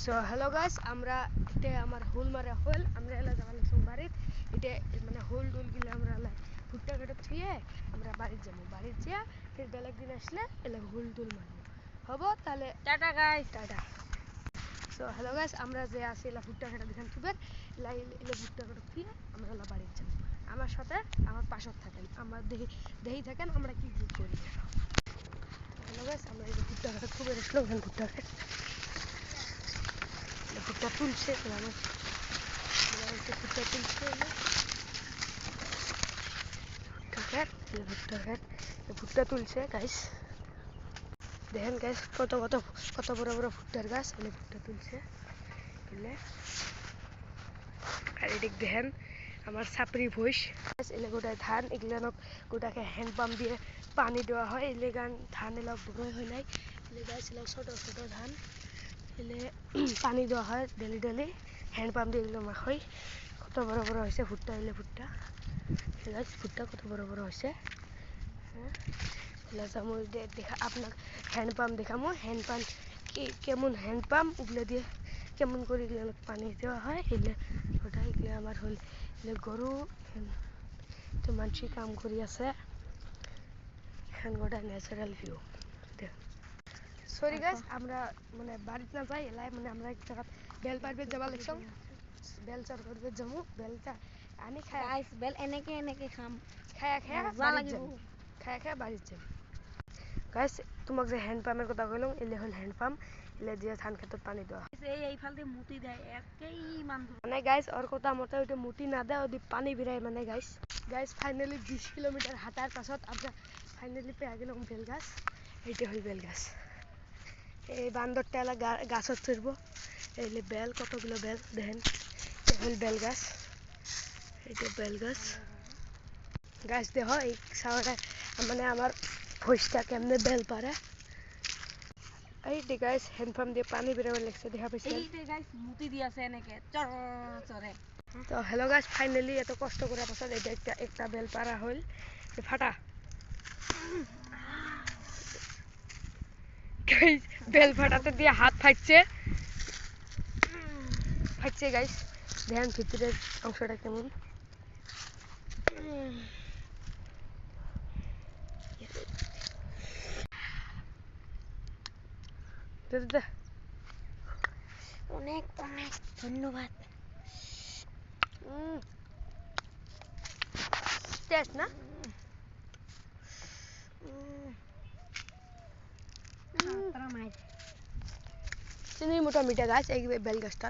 So hello guys, আমরা এটা আমার হুল মারা হল আমরা এলা যাবালে সব বাড়িত এটা মানে হুল ডুল গিলে আমরা এলা ভুট্টা কেটে থুয়ে আমরা বাড়িতে যাবো। বাড়িতে যা ফির বেলেগ দিন আসলে এলা হুল ডুল মারবো। হবো তাহলে tata guys, tata. So hello guys, আমরা যে আসি এলা ভুট্টা কেটে দেখান থুবের এলা এলা ভুট্টা কেটে থুয়ে আমরা এলা বাড়িতে যাবো। আমার সাথে আমার পাশত থাকেন, আমার দেহি থাকেন আমরা কি কি করি। হ্যালো গাইস, আমরা এই ভুট্টা কেটে থুবের আসলো ওখানে ভুট্টা কেটে ভুট্টা তুলছে ভুট্টা তুলছে ভুট্টা তুলছে গাইস। দেখেন গাইস কত কত কত বড় বড় ভুট্টার গাছ এলে ভুট্টা তুলছে তুলে। আর এদিক দেখেন আমার সাপড়ি ভুষ এলে গোটায় ধান এগুলো গোটাকে হ্যান্ড পাম্প দিয়ে পানি দেওয়া হয়। এলে গান ধান এলা বড় হয় নাই, এলে গাছ এলা ছোট ছোট ধান এলে পানি দেওয়া হয় ডেলি ডেলি হ্যান্ড পাম্প দিয়ে এগুলো মাখ হয়। কত বড় বড় হয়েছে ভুট্টা এলে ভুট্টা ভুট্টা কত বড় বড় হয়েছে। হ্যাঁ দেখা আপনার হ্যান্ড পাম্প দেখামো হ্যান্ড পাম্প কেমন হ্যান্ড পাম্প ওগুলো দিয়ে কেমন করে এগুলো পানি দেওয়া হয়। এলে ওটা এগুলো আমার হল এলে গরু তো মানুষ কাম করি আছে এখন গোটা ন্যাচারাল ভিউ। সরি গাইস, আমরা মানে বাড়িতে না যাই এলাই মানে আমরা এক জায়গা বেল পারবে যাবা লাগছং বেল চার করবে যামু বেলটা আনি খাই গাইস বেল এনেকে এনেকে খাম খায়া খায়া মজা লাগিব খায়া খায়া বাড়িতে যাম। গাইস তোমাক যে হ্যান্ড পাম্পের কথা কইলাম এলে হল হ্যান্ড পাম্প এলে দিয়ে ধান খেতত পানি দেওয়া এইফাল দিয়ে মুতি দেয় একেই মান মানে গাইস ওর কথা মতে ওইটা মুটি না দেয় ওদি পানি বিরায় মানে গাইস। গাইস ফাইনালি 20 কিলোমিটার হাঁটার পাছত আমরা ফাইনালি পেয়ে গেলাম বেলগাছ। এইটা হল বেলগাছ। এই বান্দরটা এলা গাছত চড়ব এলে বেল কতগুলো বেল দেখেন হল বেলগাছ। এইটা বেলগাছ গাছ দেহ এই সাওয়াটা মানে আমার ভুষটা কেমনে বেল পারে। এইটি গাইস হ্যান্ড পাম্প দিয়ে পানি বেরোবার লাগছে দেখা পাইছেন। এইটা গাইস মুতি দি আছে এনেকে চর চরে। তো হ্যালো গাইস, ফাইনালি এত কষ্ট করার পাছত এটা একটা বেল পারা হল ফাটা গাইস। বেল ফাটাতে দিয়ে হাত ফাটছে গাইস। দেখেন ভিতরের অংশটা কেমন। অনেক অনেক ধন্যবাদ। টেস্ট না চিনির মোটা মিঠা গাছ এই বেল গাছটা।